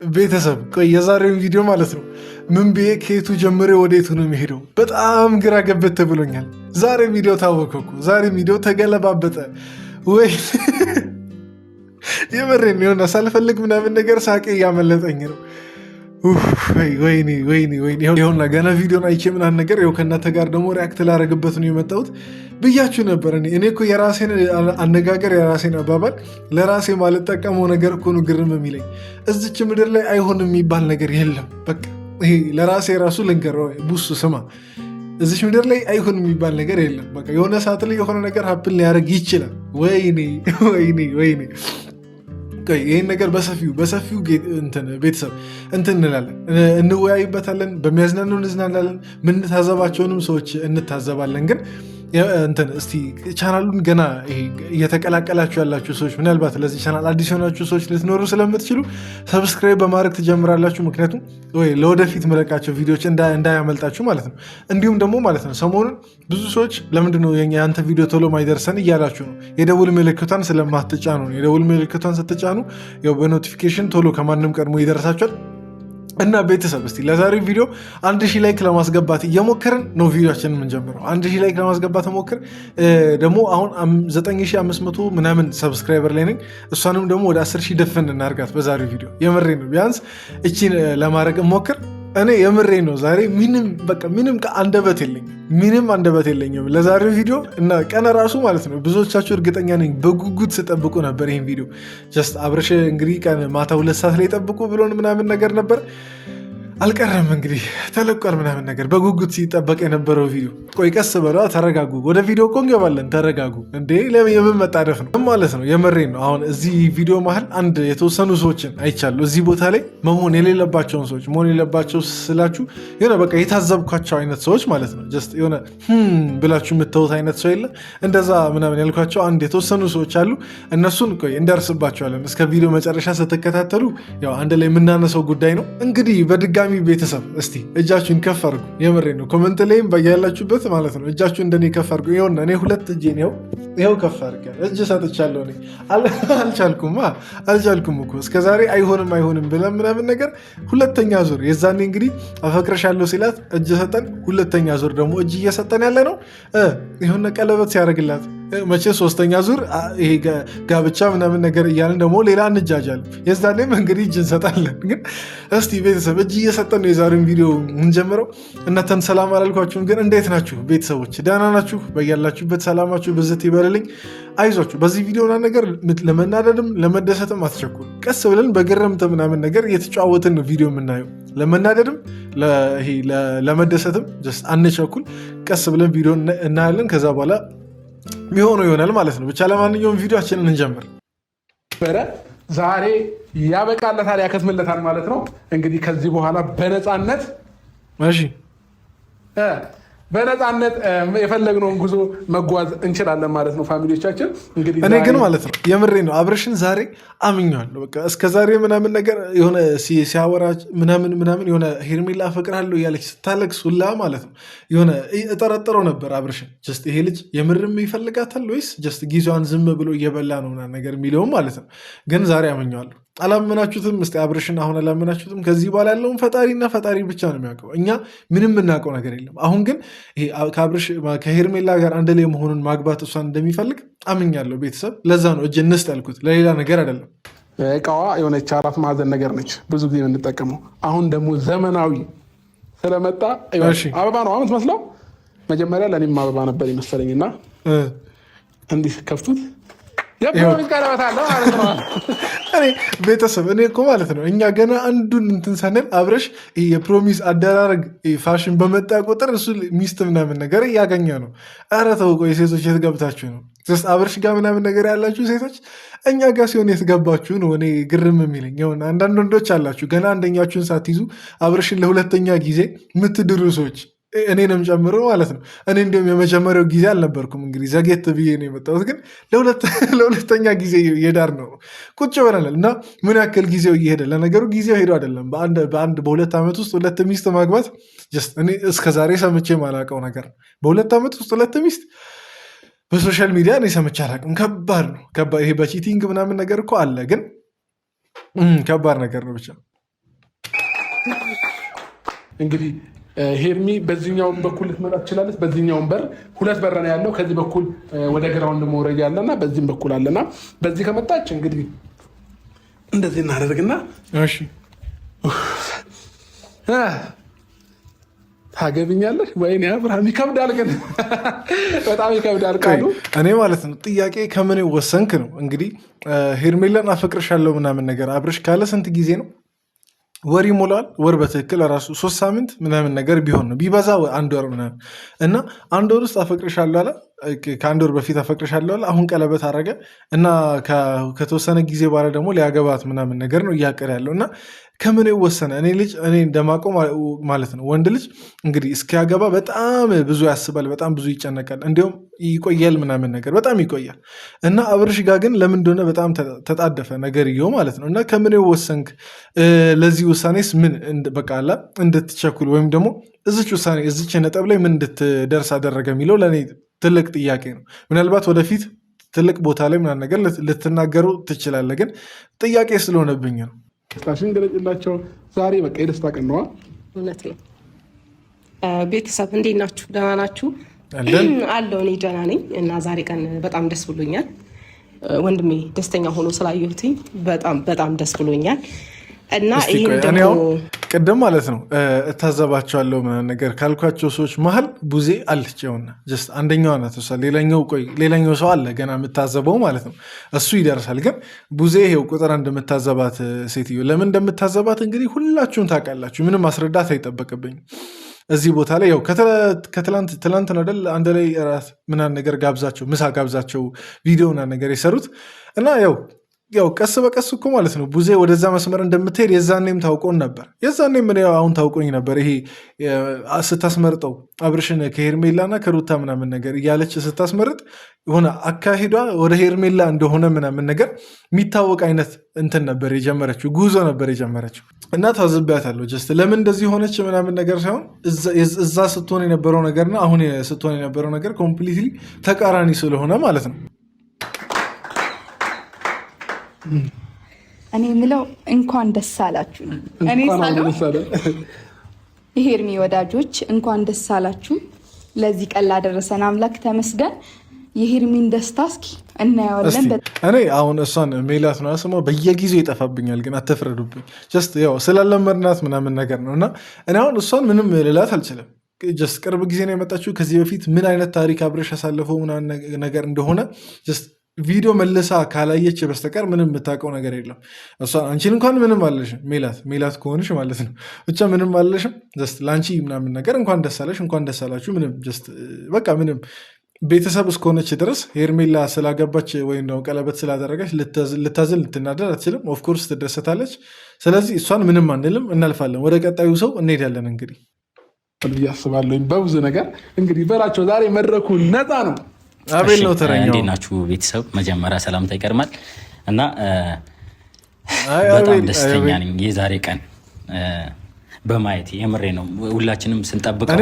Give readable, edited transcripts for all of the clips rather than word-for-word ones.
ቤተሰብ ቆይ የዛሬውን ቪዲዮ ማለት ነው ምን ብዬ ከየቱ ጀምሬ ወዴቱ ነው የሚሄደው? በጣም ግራ ገበት ተብሎኛል። ዛሬ ቪዲዮ ታወቀ እኮ ዛሬ ቪዲዮ ተገለባበጠ ወይ? የመሬን የሆነ ሳልፈልግ ምናምን ነገር ሳቄ እያመለጠኝ ነው። ወይኔ ይኸውና ገና ቪዲዮን አይቼ ምናምን ነገር ይኸው ከእናንተ ጋር ደግሞ ሪያክት ላደርግበት ነው የመጣሁት ብያችሁ ነበር። እኔ እኮ የራሴን አነጋገር የራሴን አባባል ለራሴ ማልጠቀመው ነገር እኮ ነው ግርም የሚለኝ። እዚች ምድር ላይ አይሆንም የሚባል ነገር የለም። በቃ ይሄ ለራሴ ራሱ ልንገረው ቡሱ ስማ፣ እዚች ምድር ላይ አይሆንም የሚባል ነገር የለም። በቃ የሆነ ሰዓት ላይ የሆነ ነገር ሀፕን ሊያደርግ ይችላል። ወይኔ ይህን ነገር በሰፊው ቤተሰብ እንላለን፣ እንወያይበታለን። በሚያዝናኑ እንዝናናለን፣ ምንታዘባቸውንም ሰዎች እንታዘባለን። ግን እስቲ ቻናሉን ገና እየተቀላቀላችሁ ያላችሁ ሰዎች ምናልባት ለዚህ ቻናል አዲስ የሆናችሁ ሰዎች ልትኖሩ ስለምትችሉ ሰብስክራይብ በማድረግ ትጀምራላችሁ። ምክንያቱም ለወደፊት መለቃቸው ቪዲዮዎች እንዳያመልጣችሁ ማለት ነው። እንዲሁም ደግሞ ማለት ነው ሰሞኑን ብዙ ሰዎች ለምንድነው የአንተ ቪዲዮ ቶሎ ማይደርሰን እያላችሁ ነው። የደውል ምልክቷን ስለማትጫኑ ነው። የደውል ምልክቷን ስትጫኑ በኖቲፊኬሽን ቶሎ ከማንም ቀድሞ ይደርሳችኋል። እና ቤተሰብ እስቲ ለዛሬው ቪዲዮ 1000 ላይክ ለማስገባት እየሞከርን ነው ቪዲዮችን የምንጀምረው። 1000 ላይክ ለማስገባት ሞክር። ደግሞ አሁን 9500 ምናምን ሰብስክራይበር ላይ ነኝ። እሷንም ደግሞ ወደ 10000 ደፈን እናርጋት በዛሬው ቪዲዮ። የምሬ ነው። ቢያንስ እቺን ለማድረግ ሞክር። እኔ የምሬ ነው። ዛሬ ምንም አንደበት የለኝም ለዛሬው ቪዲዮ እና ቀን ራሱ ማለት ነው። ብዙዎቻችሁ እርግጠኛ ነኝ በጉጉት ስጠብቁ ነበር ይህን ቪዲዮ። ጀስት አብረሽ እንግዲህ ቀን ማታ 2 ሰዓት ላይ ጠብቁ ብሎን ምናምን ነገር ነበር። አልቀረም እንግዲህ ተለቋል ምናምን ነገር በጉጉት ሲጠበቅ የነበረው ቪዲዮ። ቆይ ቀስ በሏ፣ ተረጋጉ። ወደ ቪዲዮ እኮ እንገባለን። ተረጋጉ እንዴ! የምን መጣደፍ ነው ማለት ነው። የመሬን ነው። አሁን እዚህ ቪዲዮ መሀል አንድ የተወሰኑ ሰዎችን አይቻለሁ። እዚህ ቦታ ላይ መሆን የሌለባቸውን ሰዎች መሆን የሌለባቸው ስላችሁ የሆነ በቃ የታዘብኳቸው አይነት ሰዎች ማለት ነው። ጀስት የሆነ ብላችሁ የምታዩት አይነት ሰው የለ እንደዛ ምናምን ያልኳቸው አንድ የተወሰኑ ሰዎች አሉ። እነሱን ቆይ እንደርስባቸዋለን። እስከ ቪዲዮ መጨረሻ ስትከታተሉ ያው አንድ ላይ የምናነሰው ጉዳይ ነው። እንግዲህ በድጋሚ ቤተሰብ እስቲ እጃችሁን ከፍ አድርጉ። የምሬ ነው። ኮመንት ላይም ያላችሁበት ማለት ነው እጃችሁን እንደኔ ከፍ አድርጉ። ይኸውና እኔ 2 እጄን ይኸው ከፍ አድርጌ እጅ ሰጥቻለሁ። እኔ አልቻልኩም እኮ እስከዛሬ አይሆንም ብለን ምናምን ነገር ሁለተኛ ዙር የዛኔ እንግዲህ አፈቅረሻለሁ ሲላት እጅ ሰጠን። ሁለተኛ ዙር ደግሞ እጅ እየሰጠን ያለ ነው። የሆነ ቀለበት ሲያደርግላት መቼ 3ኛ ዙር ይሄ ጋብቻ ምናምን ነገር እያለን ደግሞ ሌላ እንጃጃል። የዛኔም እንግዲህ እጅ እንሰጣለን። ግን እስቲ ቤተሰብ እጅ እየሰጠን ነው የዛሬውን ቪዲዮ የምንጀምረው። እናንተን ሰላም አላልኳችሁም፣ ግን እንዴት ናችሁ ቤተሰቦች? ደህና ናችሁ? በያላችሁበት ሰላማችሁ ብዝት ይበልልኝ። አይዟችሁ። በዚህ ቪዲዮ ነገር ለመናደድም ለመደሰትም አትቸኩል። ቀስ ብለን በግርምት ምናምን ነገር እየተጫወትን ነው ቪዲዮ የምናየው። ለመናደድም ለመደሰትም አንቸኩል። ቀስ ብለን ቪዲዮ እናያለን። ከዛ በኋላ ሚሆነው ይሆናል ማለት ነው። ብቻ ለማንኛውም ቪዲዮአችንን እንጀምር። ዛሬ ያበቃለታል፣ ያከትምለታል ማለት ነው። እንግዲህ ከዚህ በኋላ በነፃነት የፈለግነውን ጉዞ መጓዝ እንችላለን ማለት ነው። ፋሚሊዎቻችን እንግዲህ እኔ ግን ማለት ነው የምሬ ነው አብርሽን ዛሬ አምኜዋለሁ። በቃ እስከዛሬ ምናምን ነገር የሆነ ሲያወራ ምናምን የሆነ ሄርሜላ አፈቅርሃለሁ እያለች ስታለቅስ ሁላ ማለት ነው የሆነ እጠረጥረው ነበር አብርሽን። ጀስት ይሄ ልጅ የምርም ይፈልጋታል ወይስ ጀስት ጊዜዋን ዝም ብሎ እየበላ ነው ምናምን ነገር የሚለውም ማለት ነው። ግን ዛሬ አምኜዋለሁ። አላመናችሁትም? እስኪ አብርሽን አሁን አላመናችሁትም? ከዚህ በኋላ ያለውን ፈጣሪና ፈጣሪ ብቻ ነው የሚያውቀው። እኛ ምንም የምናውቀው ነገር የለም። አሁን ግን ከአብርሽ ከሄርሜላ ጋር አንድ ላይ መሆኑን ማግባት እሷን እንደሚፈልግ አምኛለሁ ቤተሰብ። ለዛ ነው እጅ እንስጥ ያልኩት፣ ለሌላ ነገር አይደለም። እቃዋ የሆነች 4 ማዕዘን ነገር ነች፣ ብዙ ጊዜ የምንጠቀመው። አሁን ደግሞ ዘመናዊ ስለመጣ አበባ ነው የምትመስለው። መጀመሪያ ለእኔም አበባ ነበር ይመስለኝና እንዲህ ከፍቱት ቤተሰብ እኔ እኮ ማለት ነው እኛ ገና አንዱን እንትን ሳንል አብረሽ የፕሮሚስ አደራረግ ፋሽን በመጣ ቁጥር እሱ ሚስት ምናምን ነገር እያገኘ ነው። ኧረ ተው ቆይ ሴቶች የት ገብታችሁ ነው? አብረሽ ጋር ምናምን ነገር ያላችሁ ሴቶች እኛ ጋር ሲሆን የትገባችሁ ነው? እኔ ግርም የሚለኝ ሆነ አንዳንድ ወንዶች አላችሁ ገና አንደኛችሁን ሳትይዙ አብረሽን ለሁለተኛ ጊዜ የምትድሩ ሰዎች እኔንም ጨምሮ ማለት ነው። እኔ እንዲሁም የመጀመሪያው ጊዜ አልነበርኩም እንግዲህ ዘጌት ብዬ ነው የመጣሁት። ግን ለሁለተኛ ጊዜ እየዳር ነው ቁጭ ብለናል። እና ምን ያክል ጊዜው እየሄደ ለነገሩ ጊዜው ሄዶ አይደለም። በ2 ዓመት ውስጥ 2 ሚስት ማግባት እኔ እስከዛሬ ሰምቼ ማላውቀው ነገር ነው። በ2 ዓመት ውስጥ 2 ሚስት በሶሻል ሚዲያ እኔ ሰምቼ አላውቅም። ከባድ ነው። ይሄ በቺቲንግ ምናምን ነገር እኮ አለ፣ ግን ከባድ ነገር ነው ብቻ እንግዲህ ሄርሚ በዚህኛውን በኩል ልትመጣ ትችላለች። በዚህኛውን በር 2 በር ነው ያለው። ከዚህ በኩል ወደ ግራውንድ መውረድ ያለና በዚህም በኩል አለና በዚህ ከመጣች እንግዲህ እንደዚህ እናደርግና እሺ ታገብኛለሽ? ወይኔ አብርሃም ይከብዳል፣ ግን በጣም ይከብዳል ቃሉ። እኔ ማለት ነው ጥያቄ ከምን ወሰንክ ነው እንግዲህ ሄርሜላን አፈቅርሻለሁ ምናምን ነገር አብርሽ ካለ ስንት ጊዜ ነው? ወር ይሞላል። ወር በትክክል ራሱ 3 ሳምንት ምናምን ነገር ቢሆን ነው ቢበዛ 1 ወር ምናምን እና 1 ወር ውስጥ አፈቅርሻለሁ አለ። ከ1 ወር በፊት አፈቅርሻለሁ አለ። አሁን ቀለበት አረገ እና ከተወሰነ ጊዜ በኋላ ደግሞ ሊያገባት ምናምን ነገር ነው እያቀደ ያለው እና ከምን ወሰነ? እኔ እንደማውቀው ማለት ነው ወንድ ልጅ እንግዲህ እስኪያገባ በጣም ብዙ ያስባል፣ በጣም ብዙ ይጨነቃል፣ እንዲሁም ይቆያል ምናምን ነገር በጣም ይቆያል እና አብርሽ ጋር ግን ለምን እንደሆነ በጣም ተጣደፈ ነገርየው ማለት ነው። እና ከምን ወሰንክ? ለዚህ ውሳኔስ ምን በቃ አላ እንድትቸኩል ወይም ደግሞ እዚች ውሳኔ እዚች ነጥብ ላይ ምን እንድትደርስ አደረገ የሚለው ለእኔ ትልቅ ጥያቄ ነው። ምናልባት ወደፊት ትልቅ ቦታ ላይ ምናምን ነገር ልትናገሩ ትችላለህ፣ ግን ጥያቄ ስለሆነብኝ ነው። ደስታሽን ገለጭላቸው። ዛሬ በቃ የደስታ ቀን ነዋ። እውነት ነው። ቤተሰብ እንዴት ናችሁ? ደህና ናችሁ? አለው እኔ ደህና ነኝ እና ዛሬ ቀን በጣም ደስ ብሎኛል። ወንድሜ ደስተኛ ሆኖ ስላየሁትኝ በጣም ደስ ብሎኛል እና ይህም ደግሞ ቅድም ማለት ነው እታዘባቸዋለሁ ነገር ካልኳቸው ሰዎች መሀል ቡዜ አለች። የሆነ ጀስት አንደኛዋ ናት እሷ። ሌላኛው ሰው አለ ገና የምታዘበው ማለት ነው። እሱ ይደርሳል። ግን ቡዜ ይሄው ቁጥር እንደምታዘባት ሴትዮ ለምን እንደምታዘባት እንግዲህ ሁላችሁም ታውቃላችሁ። ምንም ማስረዳት አይጠበቅብኝም። እዚህ ቦታ ላይ ያው ትላንት ነው አይደል አንድ ላይ ራት ምናምን ነገር ጋብዛቸው ምሳ ጋብዛቸው ቪዲዮ ምናምን ነገር የሰሩት እና ያው ቀስ በቀስ እኮ ማለት ነው ቡዜ ወደዛ መስመር እንደምትሄድ የዛኔም ታውቆን ነበር። የዛኔም አሁን ታውቆኝ ነበር። ይሄ ስታስመርጠው አብርሽን ከሄርሜላና ከሩታ ምናምን ነገር እያለች ስታስመርጥ የሆነ አካሂዷ ወደ ሄርሜላ እንደሆነ ምናምን ነገር የሚታወቅ አይነት እንትን ነበር የጀመረችው፣ ጉዞ ነበር የጀመረችው እና ታዝቢያታለሁ። ጀስት ለምን እንደዚህ ሆነች ምናምን ነገር ሳይሆን እዛ ስትሆን የነበረው ነገርና አሁን ስትሆን የነበረው ነገር ኮምፕሊትሊ ተቃራኒ ስለሆነ ማለት ነው። እኔ የምለው እንኳን ደስ አላችሁ። እኔ ሳለው የሄርሚ ወዳጆች እንኳን ደስ አላችሁ። ለዚህ ቀን ላደረሰን አምላክ ተመስገን። የሄርሚን ደስታ እስኪ እናየዋለን። እኔ አሁን እሷን ሜላት ነው ስሟ በየጊዜው ይጠፋብኛል፣ ግን አትፍረዱብኝ። ጀስት ያው ስላለመድናት ምናምን ነገር ነው እና እኔ አሁን እሷን ምንም ልላት አልችልም። ጀስት ቅርብ ጊዜ ነው የመጣችው። ከዚህ በፊት ምን አይነት ታሪክ አብረሽ ያሳለፈው ምናምን ነገር እንደሆነ ጀስት ቪዲዮ መልሳ ካላየች በስተቀር ምንም የምታውቀው ነገር የለም። እሷን አንቺን እንኳን ምንም አለሽም ሜላት ከሆንሽ ማለት ነው ብቻ ምንም አለሽም። ጀስት ለአንቺ ምናምን ነገር እንኳን ደስ አለሽ እንኳን ደስ አላችሁ ምንም ጀስት በቃ ምንም ቤተሰብ እስከሆነች ድረስ ሄርሜላ ስላገባች ወይም ደግሞ ቀለበት ስላደረገች ልታዝን ልትናደር አትችልም። ኦፍኮርስ ትደሰታለች። ስለዚህ እሷን ምንም አንልም፣ እናልፋለን። ወደ ቀጣዩ ሰው እንሄዳለን። እንግዲህ አስባለሁ በብዙ ነገር እንግዲህ በላቸው። ዛሬ መድረኩ ነፃ ነው። አቤል ነው ተረኛው። እንዴት ናችሁ ቤተሰብ? መጀመሪያ ሰላምታ ይቀርማል እና በጣም ደስተኛ ነኝ የዛሬ ቀን በማየት የምሬ ነው። ሁላችንም ስንጠብቀው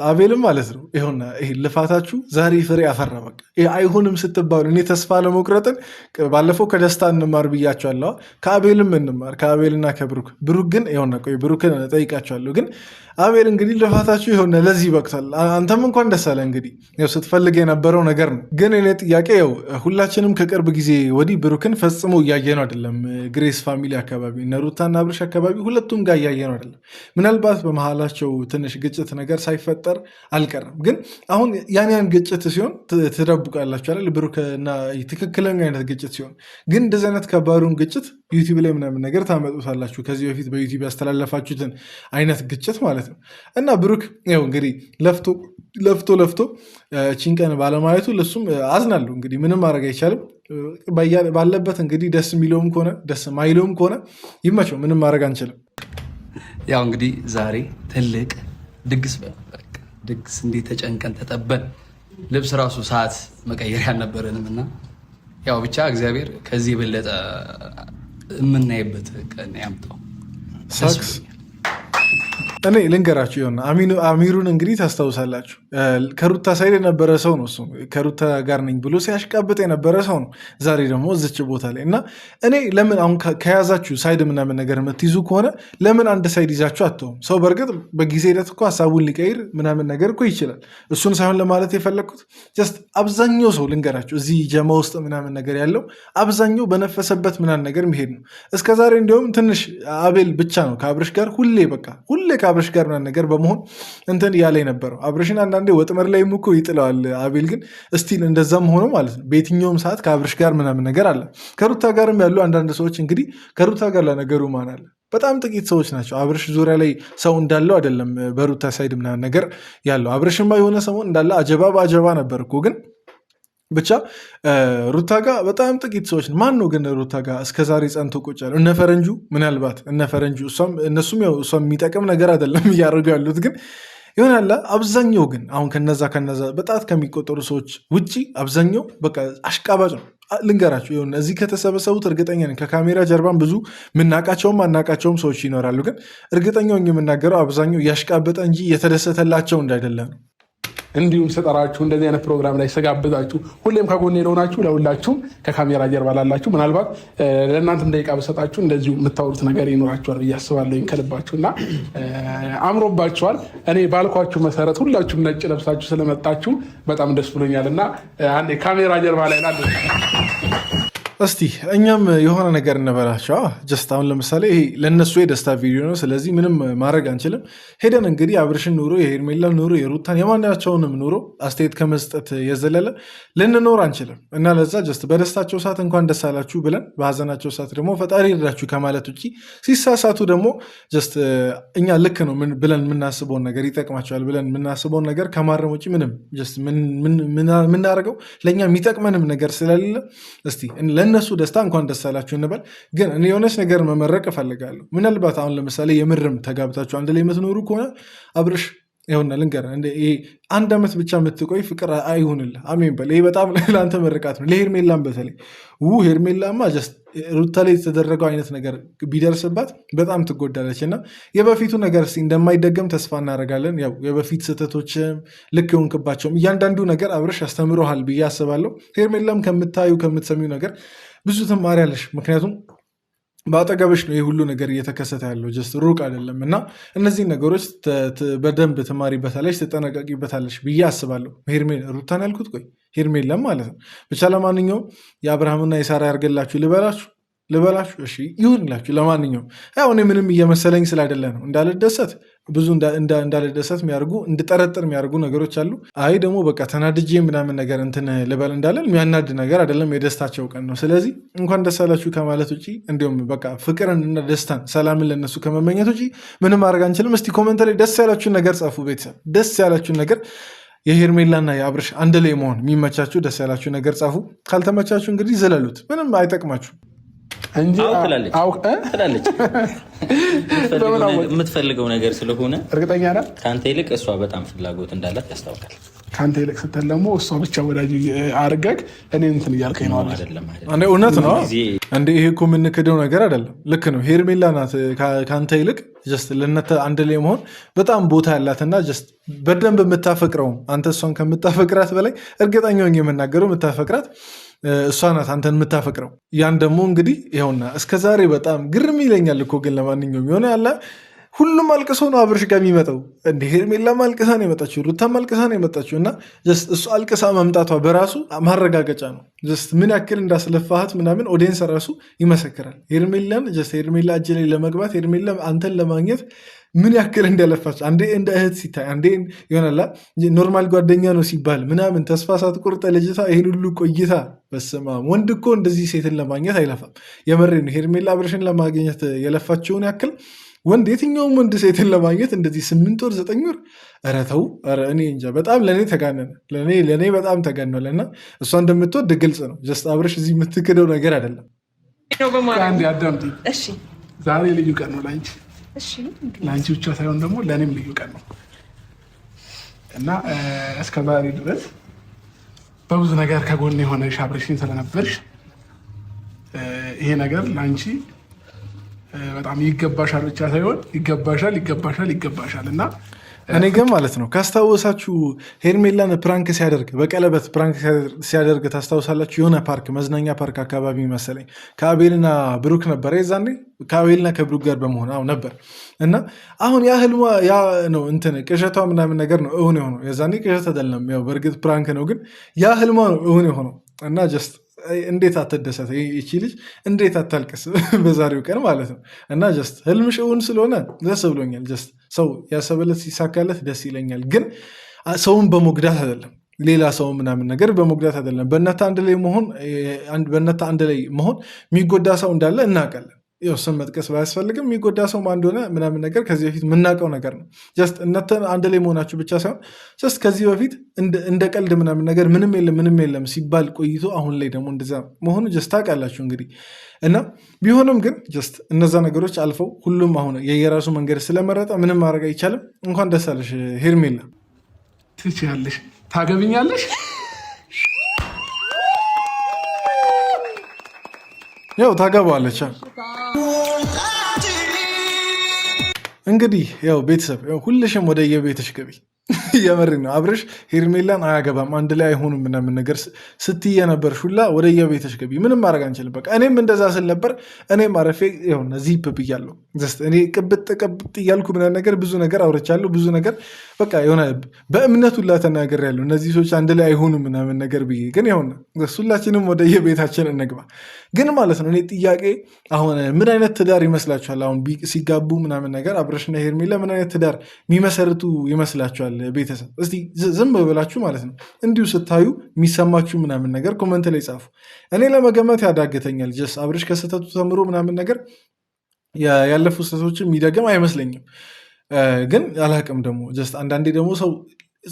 አቤልም ማለት ነው ይሁንና ይሄ ልፋታችሁ ዛሬ ፍሬ አፈራ። በቃ አይሆንም ስትባሉ እኔ ተስፋ ለመቁረጥን ባለፈው ከደስታ እንማር ብያቸዋለሁ። ከአቤልም እንማር ከአቤልና ከብሩክ ግን ይሁንና ቆይ ብሩክን ጠይቃቸዋለሁ። ግን አቤል እንግዲህ ልፋታችሁ ይሁን ለዚህ በቅቷል። አንተም እንኳን ደስ አለ። እንግዲህ ያው ስትፈልግ የነበረው ነገር ነው። ግን እኔ ጥያቄ ያው ሁላችንም ከቅርብ ጊዜ ወዲህ ብሩክን ፈጽሞ እያየ ነው አይደለም። ግሬስ ፋሚሊ አካባቢ እነ ሩታና አብርሽ አካባቢ ሁለቱም ጋር እያየ ነው አይደለም። ምናልባት በመሀላቸው ትንሽ ግጭት ነገር ሳይፈጠር አልቀረም። ግን አሁን ያን ግጭት ሲሆን ትደብቃላችሁ አይደል? ብሩክና ትክክለኛ አይነት ግጭት ሲሆን ግን እንደዚህ አይነት ከባዱን ግጭት ዩቲዩብ ላይ ምናምን ነገር ታመጡታላችሁ። ከዚህ በፊት በዩቲዩብ ያስተላለፋችሁትን አይነት ግጭት ማለት ነው። እና ብሩክ ያው እንግዲህ ለፍቶ ቺን ቀን ባለማየቱ ለሱም አዝናለሁ። እንግዲህ ምንም ማድረግ አይቻልም። ባለበት እንግዲህ ደስ የሚለውም ከሆነ ደስ ማይለውም ከሆነ ይመቸው። ምንም ማድረግ አንችልም። ያው እንግዲህ ዛሬ ትልቅ ድግስ እንዴት ተጨንቀን ተጠበን ልብስ ራሱ ሰዓት መቀየር ያልነበረንም እና ያው ብቻ እግዚአብሔር ከዚህ የበለጠ የምናይበት ቀን ያምጣው። ሳክስ እኔ ልንገራችሁ ይሆን አሚሩን እንግዲህ ታስታውሳላችሁ። ከሩታ ሳይድ የነበረ ሰው ነው። እሱ ከሩታ ጋር ነኝ ብሎ ሲያሽቃብጥ የነበረ ሰው ነው። ዛሬ ደግሞ እዚች ቦታ ላይ እና እኔ ለምን አሁን ከያዛችሁ ሳይድ ምናምን ነገር የምትይዙ ከሆነ ለምን አንድ ሳይድ ይዛችሁ አትሆም? ሰው በእርግጥ በጊዜ ሂደት እኮ ሀሳቡን ሊቀይር ምናምን ነገር እኮ ይችላል። እሱን ሳይሆን ለማለት የፈለግኩት ጀስት አብዛኛው ሰው ልንገራችሁ፣ እዚህ ጀማ ውስጥ ምናምን ነገር ያለው አብዛኛው በነፈሰበት ምናምን ነገር የሚሄድ ነው። እስከዛሬ እንዲሁም ትንሽ አቤል ብቻ ነው ከአብርሽ ጋር ሁሌ ከአብርሽ ጋር ምናምን ነገር በመሆን እንትን እያለ የነበረው። አብርሽን አንዳንዴ ወጥመድ ላይ እኮ ይጥለዋል። አቤል ግን እስቲል እንደዛም ሆኖ ማለት ነው በየትኛውም ሰዓት ከአብርሽ ጋር ምናምን ነገር አለ። ከሩታ ጋርም ያሉ አንዳንድ ሰዎች እንግዲህ ከሩታ ጋር ለነገሩ ማን አለ? በጣም ጥቂት ሰዎች ናቸው። አብርሽ ዙሪያ ላይ ሰው እንዳለው አይደለም በሩታ ሳይድ ምናምን ነገር ያለው። አብርሽማ የሆነ ሰሞን እንዳለ አጀባ በአጀባ ነበር እኮ ግን ብቻ ሩታ ጋር በጣም ጥቂት ሰዎች። ማን ነው ግን ሩታ ጋር እስከዛሬ ጸንቶ ቁጭ ያለው? እነ ፈረንጁ ምናልባት እነ ፈረንጁ እነሱም ያው እሷም የሚጠቅም ነገር አይደለም እያደረጉ ያሉት ግን ይሆናል። አብዛኛው ግን አሁን ከነዛ በጣት ከሚቆጠሩ ሰዎች ውጭ አብዛኛው በቃ አሽቃባጭ ነው። ልንገራችሁ ይሁን እዚህ ከተሰበሰቡት እርግጠኛ ነኝ ከካሜራ ጀርባን ብዙ ምናቃቸውም አናቃቸውም ሰዎች ይኖራሉ። ግን እርግጠኛው የምናገረው አብዛኛው እያሽቃበጠ እንጂ የተደሰተላቸው እንዳይደለ ነው። እንዲሁም ስጠራችሁ እንደዚህ አይነት ፕሮግራም ላይ ስጋብዛችሁ ሁሌም ከጎኔ ለሆናችሁ ለሁላችሁም ከካሜራ ጀርባ ላላችሁ ምናልባት ለእናንተም ደቂቃ በሰጣችሁ እንደዚሁ የምታወሩት ነገር ይኖራችኋል ብዬ አስባለሁ ከልባችሁ እና አምሮባችኋል። እኔ ባልኳችሁ መሰረት ሁላችሁም ነጭ ለብሳችሁ ስለመጣችሁ በጣም ደስ ብሎኛል እና አንዴ ካሜራ ጀርባ ላይ ላለ እስቲ እኛም የሆነ ነገር እንበላቸው። ጀስት አሁን ለምሳሌ ይሄ ለእነሱ የደስታ ቪዲዮ ነው። ስለዚህ ምንም ማድረግ አንችልም። ሄደን እንግዲህ አብርሽን ኑሮ፣ የሄርሜላን ኑሮ፣ የሩታን የማናቸውንም ኑሮ አስተያየት ከመስጠት የዘለለ ልንኖር አንችልም እና ለዛ ጀስት በደስታቸው ሰዓት እንኳን ደስ አላችሁ ብለን በሀዘናቸው ሰዓት ደግሞ ፈጣሪ ይርዳችሁ ከማለት ውጭ ሲሳሳቱ ደግሞ ጀስት እኛ ልክ ነው ብለን የምናስበውን ነገር ይጠቅማቸዋል ብለን የምናስበውን ነገር ከማረም ውጭ ምንም ጀስት የምናደርገው ለእኛ የሚጠቅመንም ነገር ስለሌለ እስቲ እነሱ ደስታ እንኳን ደስ አላችሁ እንበል። ግን እኔ የሆነች ነገር መመረቅ እፈልጋለሁ። ምናልባት አሁን ለምሳሌ የምርም ተጋብታችሁ አንድ ላይ የምትኖሩ ከሆነ አብርሽ ይኸውና ልንገርህ፣ ይሄ 1 ዓመት ብቻ የምትቆይ ፍቅር አይሁንልህ። አሜን በል። ይሄ በጣም ለአንተ መርቃት ነው። ለሄርሜላም በተለይ ሄርሜላማ ጀስት ሩታ ላይ የተደረገው አይነት ነገር ቢደርስባት በጣም ትጎዳለች እና የበፊቱ ነገር እስኪ እንደማይደገም ተስፋ እናደርጋለን። ያው የበፊት ስህተቶችም ልክ የሆንክባቸውም እያንዳንዱ ነገር አብርሽ ያስተምሮሃል ብዬ አስባለሁ። ሄርሜላም ከምታዩ ከምትሰሚው ነገር ብዙ ትማሪያለሽ። ምክንያቱም በአጠገብሽ ነው ይህ ሁሉ ነገር እየተከሰተ ያለው ጀስት ሩቅ አይደለም እና እነዚህ ነገሮች በደንብ ትማሪበታለሽ፣ ትጠነቀቂበታለሽ ብዬ አስባለሁ። ሩታን ያልኩት ቆይ ሄርሜላም ማለት ነው። ብቻ ለማንኛውም የአብርሃምና የሳራ ያርገላችሁ ልበላችሁ እሺ ይሁንላችሁ። ለማንኛውም ያው እኔ ምንም እየመሰለኝ ስላይደለ ነው እንዳልደሰት ብዙ እንዳልደሰት የሚያደርጉ እንድጠረጥር የሚያደርጉ ነገሮች አሉ። አይ ደግሞ በቃ ተናድጄ ምናምን ነገር እንትን ልበል እንዳለን የሚያናድ ነገር አይደለም፣ የደስታቸው ቀን ነው። ስለዚህ እንኳን ደስ አላችሁ ከማለት ውጭ እንዲሁም በቃ ፍቅርን እና ደስታን ሰላምን ለነሱ ከመመኘት ውጭ ምንም ማድረግ አንችልም። እስቲ ኮመንት ላይ ደስ ያላችሁን ነገር ጻፉ። ቤተሰብ ደስ ያላችሁን ነገር የሄርሜላና የአብርሽ አንድ ላይ መሆን የሚመቻችሁ ደስ ያላችሁ ነገር ጻፉ። ካልተመቻችሁ እንግዲህ ዘለሉት፣ ምንም አይጠቅማችሁ እንጂ ትላለች የምትፈልገው ነገር ስለሆነ እርግጠኛ ነህ። ከአንተ ይልቅ እሷ በጣም ፍላጎት እንዳላት ያስታውቃል። ከአንተ ይልቅ ስትል ደግሞ እሷ ብቻ ወዳጅ አድርገህ እኔ እንትን እያልከኝ ነው። እውነት ነው እንደ ይሄ እኮ የምንክደው ነገር አይደለም። ልክ ነው። ሄርሜላ ናት ከአንተ ይልቅ ጀስት ለእናንተ አንድ ላይ መሆን በጣም ቦታ ያላትና ጀስት በደንብ የምታፈቅረው አንተ እሷን ከምታፈቅራት በላይ እርግጠኛውን የምናገረው የምታፈቅራት እሷ ናት አንተን የምታፈቅረው። ያን ደግሞ እንግዲህ ይኸውና እስከዛሬ በጣም ግርም ይለኛል እኮ ግን ለማንኛውም የሆነ ያለ ሁሉም አልቅሶ ነው አብርሽ ጋር የሚመጣው። እንደ ሄርሜላም አልቅሳ ነው የመጣችው፣ ሩታም አልቅሳ ነው የመጣችው እና ጀስት እሱ አልቅሳ መምጣቷ በራሱ ማረጋገጫ ነው። ጀስት ምን ያክል እንዳስለፋሃት ምናምን ኦዲየንስ ራሱ ይመሰክራል። ሄርሜላን ጀስት ሄርሜላ እጅ ላይ ለመግባት ሄርሜላ አንተን ለማግኘት ምን ያክል እንደለፋች አንዴ እንደ እህት ሲታይ አንዴ ይሆናላ ኖርማል ጓደኛ ነው ሲባል ምናምን ተስፋ ሳትቆርጥ ልጅቷ ይህን ሁሉ ቆይታ በስመ አብ። ወንድ እኮ እንደዚህ ሴትን ለማግኘት አይለፋም። የመሬ ነው። ሄርሜላ አብርሽን ለማግኘት የለፋችውን ያክል ወንድ የትኛውም ወንድ ሴትን ለማግኘት እንደዚህ 8 ወር 9 ወር ኧረ ተው፣ ኧረ እኔ እንጃ። በጣም ለእኔ ተጋነነ፣ ለእኔ በጣም ተጋነለ እና እሷ እንደምትወድ ግልጽ ነው። ጀስት አብርሽ እዚህ የምትክደው ነገር አይደለም። አንዴ አዳምጪኝ። ዛሬ ልዩ ቀን ነው ለአንቺ፣ ለአንቺ ብቻ ሳይሆን ደግሞ ለእኔም ልዩ ቀን ነው እና እስከ ዛሬ ድረስ በብዙ ነገር ከጎን የሆነሽ አብረሽኝ ስለነበርሽ ይሄ ነገር ለአንቺ በጣም ይገባሻል ብቻ ሳይሆን ይገባሻል እና እኔ ግን ማለት ነው ካስታወሳችሁ ሄርሜላን ፕራንክ ሲያደርግ በቀለበት ፕራንክ ሲያደርግ ታስታውሳላችሁ? የሆነ ፓርክ መዝናኛ ፓርክ አካባቢ መሰለኝ ከአቤልና ብሩክ ነበረ የዛኔ ከአቤልና ከብሩክ ጋር በመሆን ነበር እና አሁን ያ ህልሟ ያ ነው እንትን ቅዠቷ ምናምን ነገር ነው እውን የሆነው። የዛኔ ቅዠት አይደለም፣ ያው በእርግጥ ፕራንክ ነው፣ ግን ያ ህልሟ ነው እውን የሆነው እና ጀስት እንዴት አትደሰት ይቺ ልጅ እንዴት አታልቅስ በዛሬው ቀን ማለት ነው። እና ጀስት ህልምሽ እውን ስለሆነ ደስ ብሎኛል። ጀስት ሰው ያሰበለት ሲሳካለት ደስ ይለኛል። ግን ሰውን በመጉዳት አይደለም፣ ሌላ ሰው ምናምን ነገር በመጉዳት አይደለም። በእናትህ አንድ ላይ መሆን የሚጎዳ ሰው እንዳለ እናውቃለን። ያው ስም መጥቀስ ባያስፈልግም የሚጎዳ ሰው ማን እንደሆነ ምናምን ነገር ከዚህ በፊት የምናውቀው ነገር ነው። ጀስት እናንተ አንድ ላይ መሆናችሁ ብቻ ሳይሆን ጀስት ከዚህ በፊት እንደ ቀልድ ምናምን ነገር ምንም የለም ሲባል ቆይቶ አሁን ላይ ደግሞ እንደዛ መሆኑ ጀስት ታውቃላችሁ እንግዲህ። እና ቢሆንም ግን ጀስት እነዛ ነገሮች አልፈው ሁሉም አሁን የየራሱ መንገድ ስለመረጠ ምንም ማድረግ አይቻልም። እንኳን ደስ አለሽ ሄርሜላ። ትችያለሽ፣ ታገብኛለሽ። ያው ታገባለች እንግዲህ። ያው ቤተሰብ ሁልሽም ወደ የቤትሽ ግቢ። የመሪ ነው አብረሽ ሄርሜላን አያገባም አንድ ላይ አይሆኑም ምናምን ነገር ስትይ ነበር ሁላ ወደ የቤትሽ ግቢ። ምንም ማድረግ አንችልም። በቃ እኔም እንደዛ ስል ነበር። እኔም አረፌ ሆነ ዚፕ ብያለሁ። እኔ ቅብጥ እያልኩ ምናምን ነገር ብዙ ነገር አውርቻለሁ። ብዙ ነገር በቃ የሆነ በእምነት ሁላ ተናግሬያለሁ። እነዚህ ሰዎች አንድ ላይ አይሆኑም ምናምን ነገር ብዬ ግን ሆነ ሁላችንም ወደ የቤታችን እንግባ። ግን ማለት ነው እኔ ጥያቄ አሁን ምን አይነት ትዳር ይመስላችኋል? አሁን ሲጋቡ ምናምን ነገር አብረሽና ሄርሜላ ምን አይነት ትዳር የሚመሰርቱ ይመስላችኋል? ቤተሰብ እስቲ ዝም ብላችሁ ማለት ነው እንዲሁ ስታዩ የሚሰማችሁ ምናምን ነገር ኮመንት ላይ ጻፉ። እኔ ለመገመት ያዳግተኛል። ጀስ አብረሽ ከስህተቱ ተምሮ ምናምን ነገር ያለፉ ስህተቶችን የሚደግም አይመስለኝም። ግን አላቅም ደግሞ ጀስት አንዳንዴ ደግሞ ሰው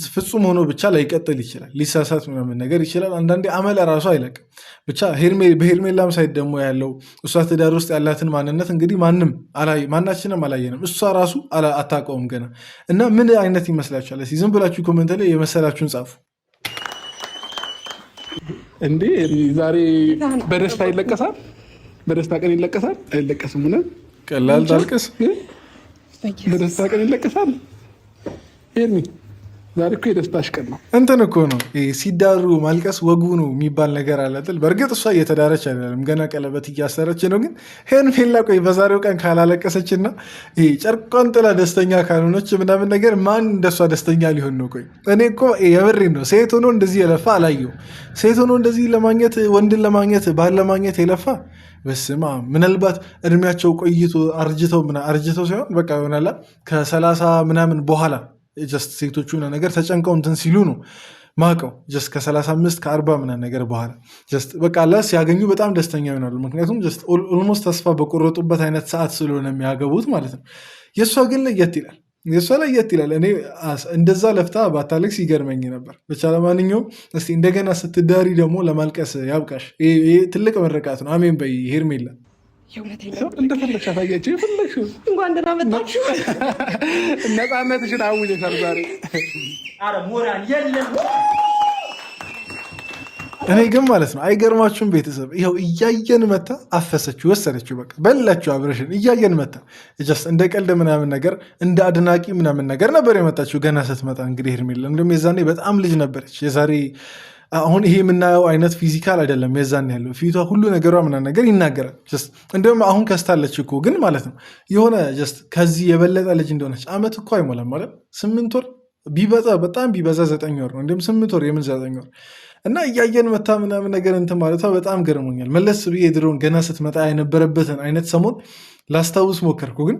ፍጹም ሆኖ ብቻ ላይቀጥል ይችላል፣ ሊሳሳት ምናምን ነገር ይችላል። አንዳንዴ አመለ ራሱ አይለቅም። ብቻ በሄርሜላም ሳይድ ደግሞ ያለው እሷ ትዳር ውስጥ ያላትን ማንነት እንግዲህ ማናችንም አላየንም። እሷ ራሱ አታውቀውም ገና። እና ምን አይነት ይመስላችኋል? ዝም ብላችሁ ኮመንት ላይ የመሰላችሁን ጻፉ። እንዴ ዛሬ በደስታ ይለቀሳል፣ በደስታ ቀን ይለቀሳል። አይለቀስም? ሆነ ቀላል ታልቅስ፣ በደስታ ቀን ይለቀሳል። ሄርሚ ዛሬ እኮ የደስታሽ ቀን ነው። እንትን እኮ ነው ሲዳሩ ማልቀስ ወጉ ነው የሚባል ነገር አለጥል። በእርግጥ እሷ እየተዳረች አይደለም፣ ገና ቀለበት እያሰረች ነው። ግን ሄርሜላ ቆይ በዛሬው ቀን ካላለቀሰችና ጨርቋን ጥላ ደስተኛ ካልሆነች ምናምን ነገር ማን እንደሷ ደስተኛ ሊሆን ነው? ቆይ እኔ እኮ የምሬን ነው። ሴት ሆኖ እንደዚህ የለፋ አላየው። ሴት ሆኖ እንደዚህ ለማግኘት ወንድን ለማግኘት ባል ለማግኘት የለፋ በስማ ምናልባት እድሜያቸው ቆይቶ አርጅተው ሲሆን በቃ ይሆናላ ከ30 ምናምን በኋላ ጀስት ሴቶቹ ነገር ተጨንቀው እንትን ሲሉ ነው ማቀው። ጀስት ከ35 ከ40 ምናምን ነገር በኋላ ጀስት በቃ ሲያገኙ በጣም ደስተኛ ይሆናሉ። ምክንያቱም ጀስት ኦልሞስት ተስፋ በቆረጡበት አይነት ሰዓት ስለሆነ የሚያገቡት ማለት ነው። የእሷ ግን ለየት ይላል። እኔ እንደዛ ለፍታ ባታለቅስ ይገርመኝ ነበር። ብቻ ለማንኛውም እስቲ እንደገና ስትዳሪ ደግሞ ለማልቀስ ያብቃሽ። ትልቅ ምርቃት ነው። አሜን በይ ሄርሜላ። እንደፈለግሽ አሳያቸው የፈለግሽው። እንኳን ደህና መጣችሁ። ነፃነትሽን አውጀሻል ዛሬ። ሞራል የለም። እኔ ግን ማለት ነው አይገርማችሁም? ቤተሰብ ይኸው እያየን መታ አፈሰችው፣ ወሰደችው፣ በቃ በላችሁ አብረሽን እያየን መታ። ጀስት እንደ ቀልድ ምናምን ነገር እንደ አድናቂ ምናምን ነገር ነበር የመጣችው ገና ስትመጣ። እንግዲህ ሄርሜላ እንደውም የዛኔ በጣም ልጅ ነበረች። የዛሬ አሁን ይሄ የምናየው አይነት ፊዚካል አይደለም። የዛን ያለው ፊቷ ሁሉ ነገሯ ምናምን ነገር ይናገራል። እንዲሁም አሁን ከስታለች እኮ ግን ማለት ነው የሆነ ጀስት ከዚህ የበለጠ ልጅ እንደሆነች። አመት እኮ አይሞላም ማለት 8 ወር ቢበዛ በጣም ቢበዛ 9 ወር ነው። እንዲሁም 8 ወር የምን 9 ወር እና እያየን መታ ምናምን ነገር እንትን ማለቷ በጣም ገርሞኛል። መለስ ብዬ ድሮን ገና ስትመጣ የነበረበትን አይነት ሰሞን ላስታውስ ሞከርኩ ግን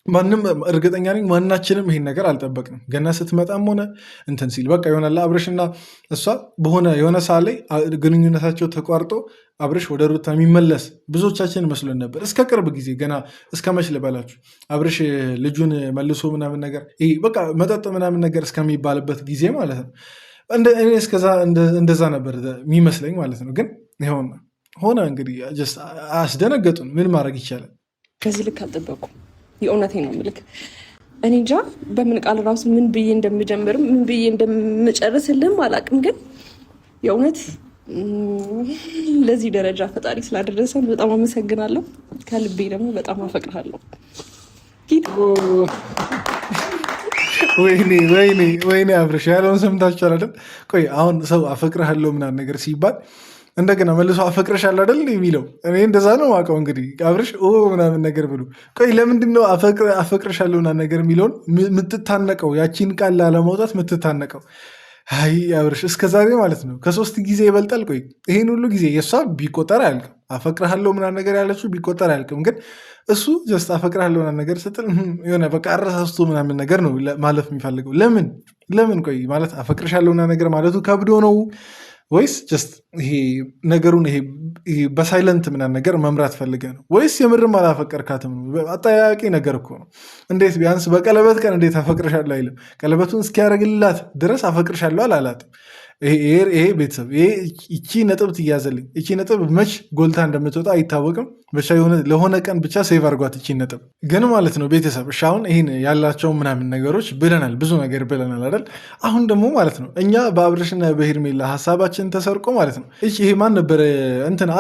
ማንም እርግጠኛ ነኝ ማናችንም ይሄን ነገር አልጠበቅንም። ገና ስትመጣም ሆነ እንትን ሲል በቃ ይሆናል አብረሽና እሷ በሆነ የሆነ ሰዓት ላይ ግንኙነታቸው ተቋርጦ አብረሽ ወደ ሩታ የሚመለስ ብዙዎቻችን መስሎን ነበር። እስከ ቅርብ ጊዜ ገና እስከ መች ልበላችሁ አብረሽ ልጁን መልሶ ምናምን ነገር በቃ መጠጥ ምናምን ነገር እስከሚባልበት ጊዜ ማለት ነው። እኔ እስከዛ እንደዛ ነበር የሚመስለኝ ማለት ነው። ግን ይኸውና ሆነ እንግዲህ አስደነገጡን። ምን ማድረግ ይቻላል? ከዚህ ልክ አልጠበቁም። የእውነቴ ነው ምልክ እኔ እንጃ በምን ቃል ራሱ ምን ብዬ እንደምጀምርም ምን ብዬ እንደምጨርስልም አላውቅም። ግን የእውነት ለዚህ ደረጃ ፈጣሪ ስላደረሰን በጣም አመሰግናለሁ። ከልቤ ደግሞ በጣም አፈቅርሃለሁ። ወይኔ አብርሽ ያለውን ሰምታችኋል አይደል? ቆይ አሁን ሰው አፈቅርሃለሁ ምናምን ነገር ሲባል እንደገና መልሶ አፈቅረሻለሁ አይደል የሚለው? እኔ እንደዛ ነው የማውቀው። እንግዲህ አብርሽ ምናምን ነገር ብሎ ቆይ ለምንድን ነው አፈቅረሻለሁ ምናምን ነገር የሚለውን የምትታነቀው? ያቺን ቃል ላለማውጣት የምትታነቀው? አይ አብርሽ እስከዛሬ ማለት ነው ከ3 ጊዜ ይበልጣል። ቆይ ይሄን ሁሉ ጊዜ የእሷ ቢቆጠር አያልቅም። አፈቅርሃለሁ ምናምን ነገር ያለችው ቢቆጠር አያልቅም። ግን እሱ ጀስት አፈቅርሃለሁ ምናምን ነገር ስትል የሆነ በቃ አረሳስቶ ምናምን ነገር ነው ማለፍ የሚፈልገው። ለምን ቆይ ማለት አፈቅርሻለሁ ምናምን ነገር ማለቱ ከብዶ ነው ወይስ ጀስት ይሄ ነገሩን ይሄ በሳይለንት ምናምን ነገር መምራት ፈልገ ነው ወይስ የምርም አላፈቀርካትም ነው? አጠያያቂ ነገር እኮ ነው። እንዴት ቢያንስ በቀለበት ቀን እንዴት አፈቅርሻለሁ አይልም? ቀለበቱን እስኪያደርግላት ድረስ አፈቅርሻለሁ አላላትም። ይሄ ቤተሰብ ይቺ ነጥብ ትያዘልኝ። ይቺ ነጥብ መች ጎልታ እንደምትወጣ አይታወቅም። ብቻ ለሆነ ቀን ብቻ ሴቭ አድርጓት ይቺ ነጥብ ግን ማለት ነው ቤተሰብ። እሺ አሁን ይህን ያላቸው ምናምን ነገሮች ብለናል፣ ብዙ ነገር ብለናል አይደል? አሁን ደግሞ ማለት ነው እኛ በአብርሽና በሄርሜላ ሀሳባችን ተሰርቆ ማለት ነው ይሄ ማን ነበረ እንትን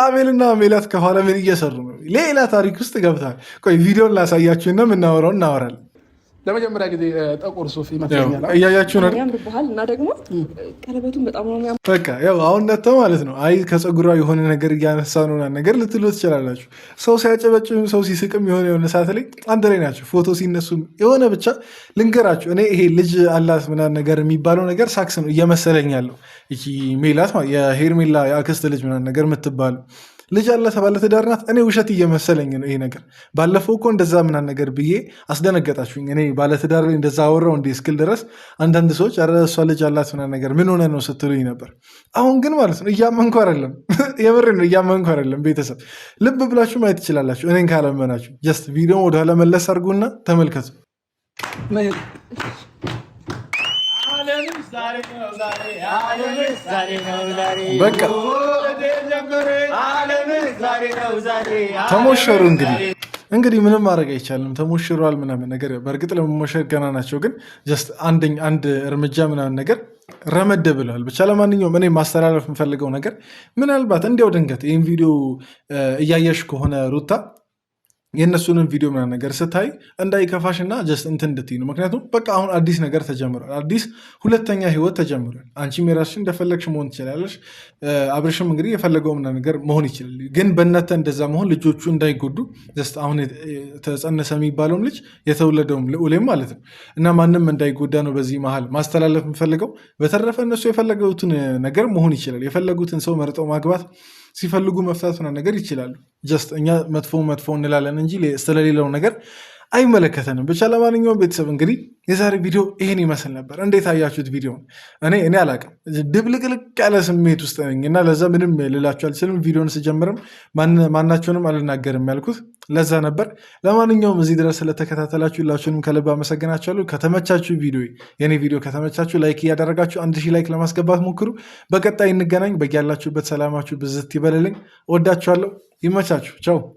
አቤልና ሜላት ከኋላ ምን እየሰሩ ነው? ሌላ ታሪክ ውስጥ ገብተዋል። ቆይ ቪዲዮን ላሳያችሁና የምናወራው እናወራለን። ለመጀመሪያ ጊዜ ጥቁር ሱፍ ይመስለኛል እያያችሁ ነው ያምርብሃል። እና ደግሞ ቀለበቱን በጣም ነው የሚያምር። በቃ ያው አሁን ነተው ማለት ነው። አይ ከፀጉሯ የሆነ ነገር እያነሳ ነው ነገር ልትሉ ትችላላችሁ። ሰው ሲያጨበጭም ሰው ሲስቅም የሆነ ሰዓት ላይ አንድ ላይ ናቸው። ፎቶ ሲነሱም የሆነ ብቻ ልንገራችሁ፣ እኔ ይሄ ልጅ አላት ምናምን ነገር የሚባለው ነገር ሳክስ ነው እየመሰለኝ ያለው። ይቺ ሜላት የሄርሜላ የአክስት ልጅ ምናምን ነገር የምትባሉ ልጅ አላት ባለትዳር ናት። እኔ ውሸት እየመሰለኝ ነው ይሄ ነገር። ባለፈው እኮ እንደዛ ምናምን ነገር ብዬ አስደነገጣችሁኝ። እኔ ባለትዳር ላይ እንደዛ አወራው እንዲህ እስክል ድረስ አንዳንድ ሰዎች ኧረ እሷ ልጅ አላት ምናምን ነገር ምን ሆነ ነው ስትሉኝ ነበር። አሁን ግን ማለት ነው እያመንኩ አይደለም፣ የምሬ ነው እያመንኩ አይደለም። ቤተሰብ ልብ ብላችሁ ማየት ትችላላችሁ። እኔን ካላመናችሁ ጀስት ቪዲዮን ወደኋላ መለስ አድርጉና ተመልከቱ። በቃ ተሞሸሩ። እንግዲህ ምንም ማድረግ አይቻልም። ተሞሽሯል ምናምን ነገር። በእርግጥ ለመሞሸር ገና ናቸው፣ ግን ጀስት አንድ እርምጃ ምናምን ነገር ረመድ ብለዋል። ብቻ ለማንኛውም እኔ ማስተላለፍ የምፈልገው ነገር ምናልባት እንዲያው ድንገት ይህን ቪዲዮ እያየሽ ከሆነ ሩታ የእነሱንም ቪዲዮ ምናምን ነገር ስታይ እንዳይከፋሽና ጀስት እንትን እንድትይ ነው። ምክንያቱም በቃ አሁን አዲስ ነገር ተጀምሯል። አዲስ ሁለተኛ ህይወት ተጀምሯል። አንቺም የራስሽ እንደፈለግሽ መሆን ትችላለሽ። አብርሽም እንግዲህ የፈለገው ምናምን ነገር መሆን ይችላል። ግን በእናንተ እንደዛ መሆን ልጆቹ እንዳይጎዱ ጀስት አሁን ተጸነሰ የሚባለውም ልጅ የተወለደውም ልዑሌም ማለት ነው እና ማንም እንዳይጎዳ ነው በዚህ መሀል ማስተላለፍ የምፈልገው። በተረፈ እነሱ የፈለጉትን ነገር መሆን ይችላል። የፈለጉትን ሰው መርጠው ማግባት ሲፈልጉ መፍታት ምናምን ነገር ይችላሉ። ጀስት እኛ መጥፎ እንላለን እንጂ ስለሌለው ነገር አይመለከተንም። ብቻ ለማንኛውም ቤተሰብ እንግዲህ የዛሬ ቪዲዮ ይህን ይመስል ነበር። እንዴት አያችሁት ቪዲዮን? እኔ አላቅም ድብልቅልቅ ያለ ስሜት ውስጥ ነኝ እና ለዛ ምንም ልላችሁ አልችልም። ቪዲዮን ስጀምርም ማናቸውንም አልናገርም ያልኩት ለዛ ነበር። ለማንኛውም እዚህ ድረስ ስለተከታተላችሁ ሁላችሁንም ከልብ አመሰግናችኋለሁ። ከተመቻችሁ የኔ ቪዲዮ ከተመቻችሁ ላይክ እያደረጋችሁ 1000 ላይክ ለማስገባት ሞክሩ። በቀጣይ እንገናኝ። በያላችሁበት ሰላማችሁ ብዝት ይበልልኝ። ወዳችኋለሁ። ይመቻችሁ። ቻው